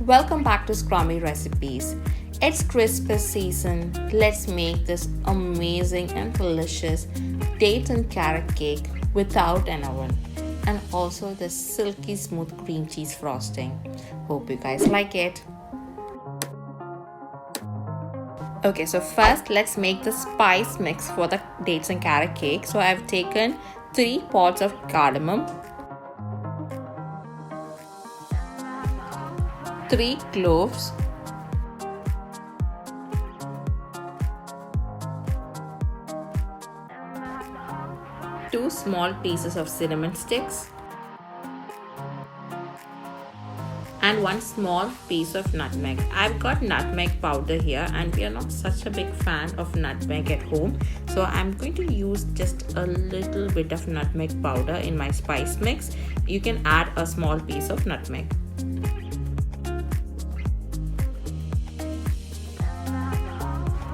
Welcome back to Scrummy Recipes. It's Christmas season. Let's make this amazing and delicious date and carrot cake without an oven, and also the silky smooth cream cheese frosting. Hope you guys like it. Okay, so first let's make the spice mix for the dates and carrot cake. So I've taken 3 pods of cardamom, 3 cloves, 2 small pieces of cinnamon sticks, and 1 small piece of nutmeg. I've got nutmeg powder here, and we are not such a big fan of nutmeg at home, so I'm going to use just a little bit of nutmeg powder in my spice mix. You can add a small piece of nutmeg.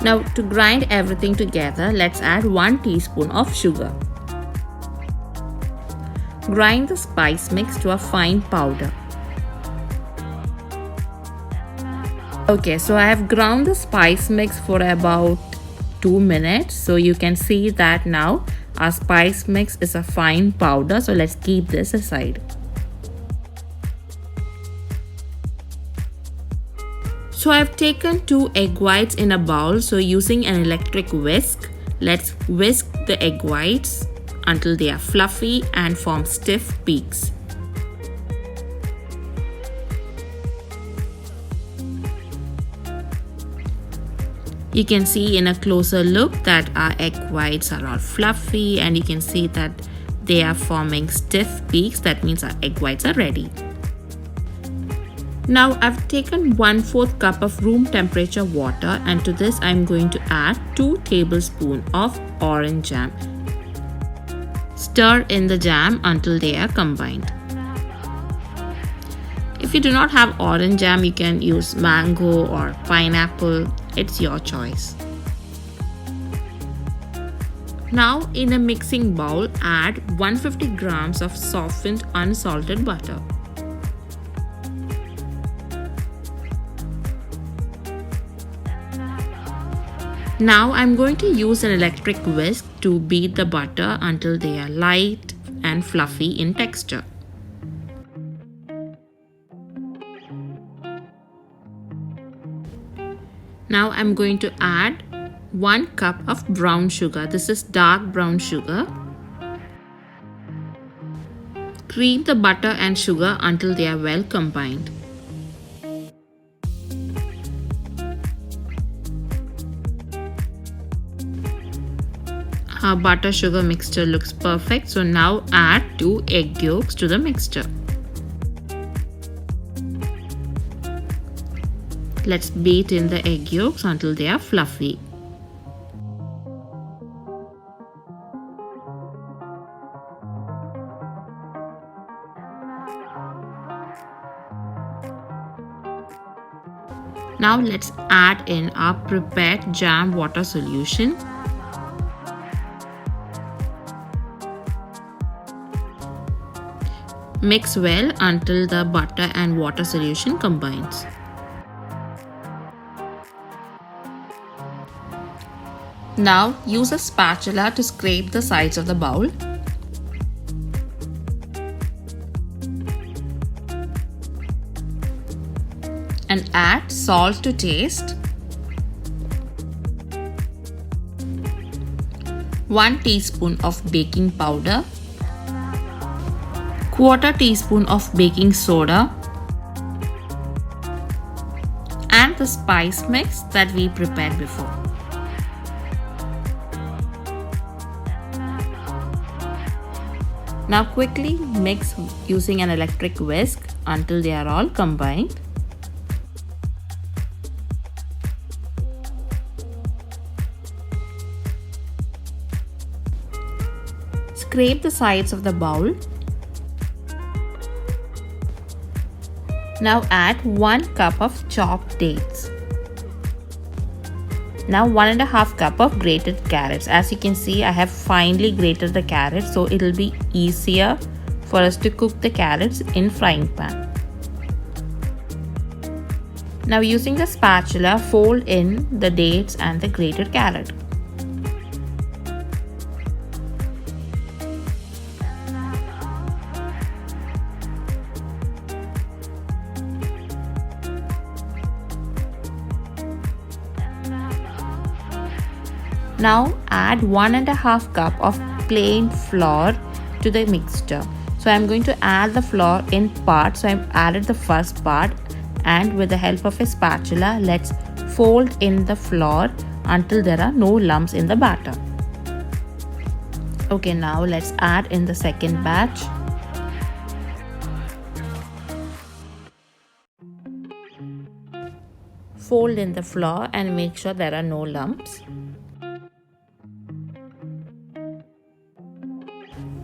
Now to grind everything together, let's add 1 teaspoon of sugar. Grind the spice mix to a fine powder. Okay, so I have ground the spice mix for about 2 minutes. So you can see that now our spice mix is a fine powder. So let's keep this aside. So I've taken 2 egg whites in a bowl. So using an electric whisk, let's whisk the egg whites until they are fluffy and form stiff peaks. You can see in a closer look that our egg whites are all fluffy, and you can see that they are forming stiff peaks. That means our egg whites are ready. Now I've taken 1/4 cup of room temperature water, and to this I'm going to add 2 tablespoons of orange jam. Stir in the jam until they are combined. If you do not have orange jam, you can use mango or pineapple. It's your choice. Now in a mixing bowl, add 150 grams of softened unsalted butter. Now I'm going to use an electric whisk to beat the butter until they are light and fluffy in texture. Now I'm going to add 1 cup of brown sugar. This is dark brown sugar. Cream the butter and sugar until they are well combined. Our butter sugar mixture looks perfect. So now add 2 egg yolks to the mixture. Let's beat in the egg yolks until they are fluffy. Now let's add in our prepared jam water solution. Mix well until the butter and water solution combines. Now use a spatula to scrape the sides of the bowl. And add salt to taste, 1 teaspoon of baking powder, 1/4 teaspoon of baking soda, and the spice mix that we prepared before. Now quickly mix using an electric whisk until they are all combined. Scrape the sides of the bowl. Now add 1 cup of chopped dates. Now 1.5 cup of grated carrots. As you can see, I have finely grated the carrots, so it will be easier for us to cook the carrots in frying pan. Now using the spatula, fold in the dates and the grated carrot. Now add 1.5 cup of plain flour to the mixture. So I'm going to add the flour in parts. So I've added the first part, and with the help of a spatula, let's fold in the flour until there are no lumps in the batter. Okay, now let's add in the second batch. Fold in the flour and make sure there are no lumps.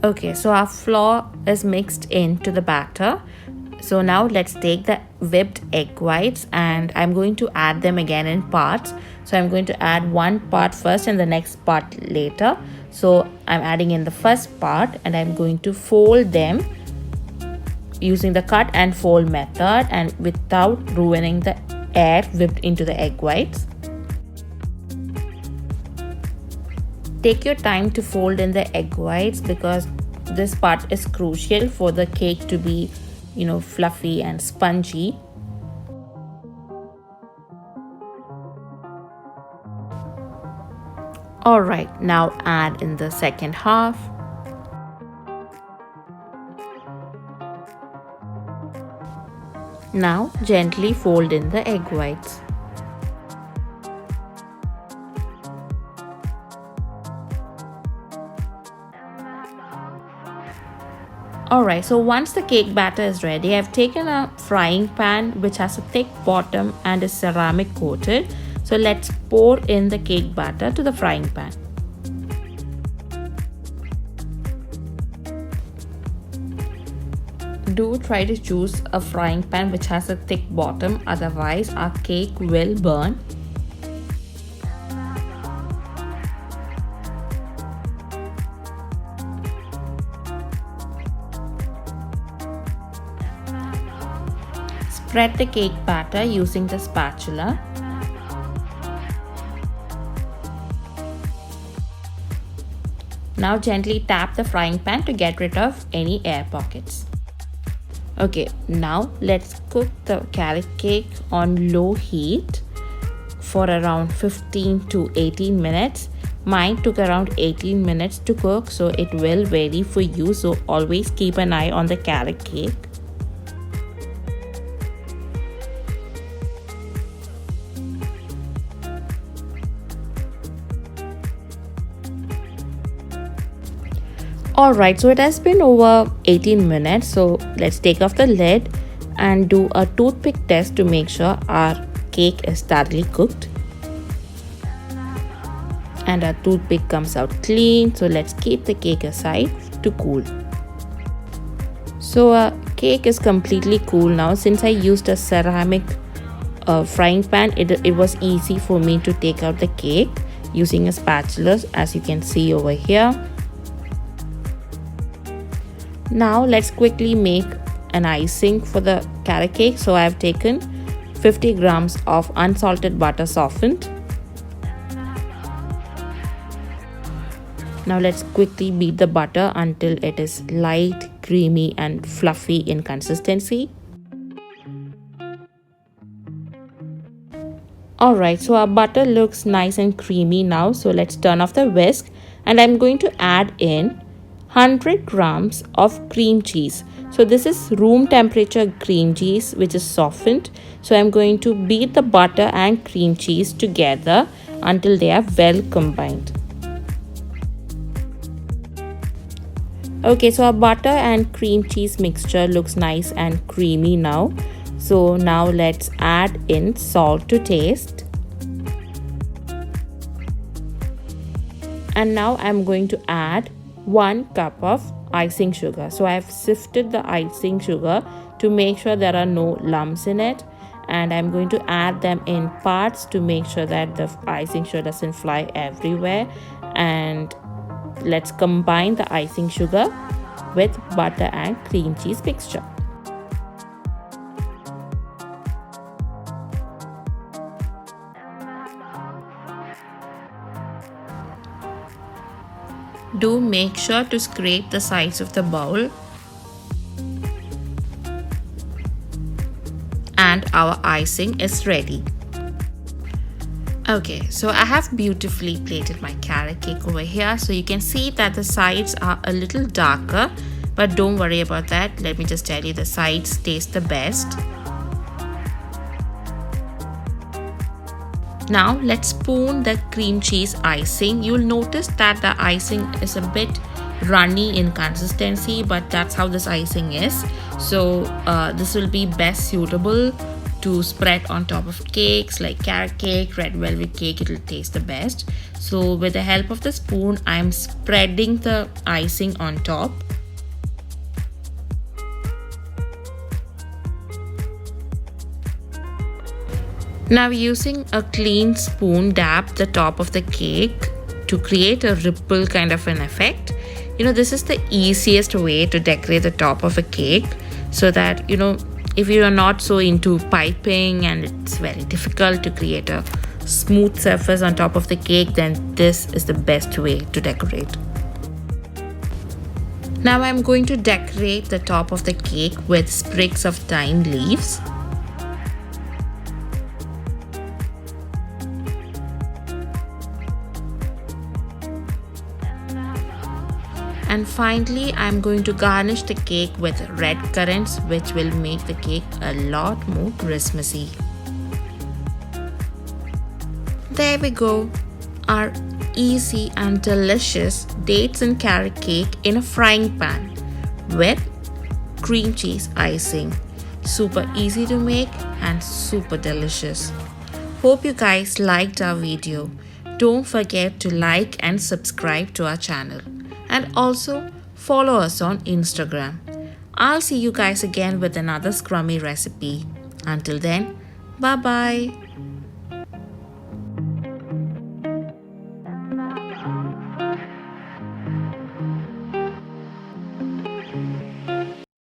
Okay, so our flour is mixed into the batter. So now let's take the whipped egg whites, and I'm going to add them again in parts. So I'm going to add one part first and the next part later. So I'm adding in the first part and I'm going to fold them using the cut and fold method and without ruining the air whipped into the egg whites. Take your time to fold in the egg whites because this part is crucial for the cake to be, fluffy and spongy. Alright, now add in the second half. Now gently fold in the egg whites. Alright, so once the cake batter is ready, I've taken a frying pan which has a thick bottom and is ceramic coated. So let's pour in the cake batter to the frying pan. Do try to choose a frying pan which has a thick bottom, otherwise our cake will burn. Spread the cake batter using the spatula. Now gently tap the frying pan to get rid of any air pockets. Okay, now let's cook the carrot cake on low heat for around 15 to 18 minutes. Mine took around 18 minutes to cook, so it will vary for you. So always keep an eye on the carrot cake. Alright, so it has been over 18 minutes. So let's take off the lid and do a toothpick test to make sure our cake is thoroughly cooked. And our toothpick comes out clean. So let's keep the cake aside to cool. So our cake is completely cool now. Since I used a ceramic frying pan, it was easy for me to take out the cake using a spatula, as you can see over here. Now let's quickly make an icing for the carrot cake. So I have taken 50 grams of unsalted butter softened. Now let's quickly beat the butter until it is light, creamy and fluffy in consistency. Alright, so our butter looks nice and creamy now. So let's turn off the whisk and I'm going to add in 100 grams of cream cheese. So this is room temperature cream cheese which is softened. So I'm going to beat the butter and cream cheese together until they are well combined. Okay, so our butter and cream cheese mixture looks nice and creamy now. So now let's add in salt to taste. And now I'm going to add 1 cup of icing sugar. So I have sifted the icing sugar to make sure there are no lumps in it, and I'm going to add them in parts to make sure that the icing sugar doesn't fly everywhere. And let's combine the icing sugar with butter and cream cheese mixture. Do make sure to scrape the sides of the bowl. And our icing is ready. Okay, so I have beautifully plated my carrot cake over here. So you can see that the sides are a little darker, but don't worry about that. Let me just tell you, the sides taste the best. Now let's spoon the cream cheese icing. You'll notice that the icing is a bit runny in consistency, but that's how this icing is. So this will be best suitable to spread on top of cakes like carrot cake, red velvet cake. It'll taste the best. So with the help of the spoon, I'm spreading the icing on top. Now using a clean spoon, dab the top of the cake to create a ripple kind of an effect. This is the easiest way to decorate the top of a cake, so that if you are not so into piping and it's very difficult to create a smooth surface on top of the cake, then this is the best way to decorate. Now I'm going to decorate the top of the cake with sprigs of thyme leaves. And finally, I'm going to garnish the cake with red currants, which will make the cake a lot more Christmassy. There we go, our easy and delicious dates and carrot cake in a frying pan with cream cheese icing. Super easy to make and super delicious. Hope you guys liked our video. Don't forget to like and subscribe to our channel. And also follow us on Instagram. I'll see you guys again with another scrummy recipe. Until then, bye bye.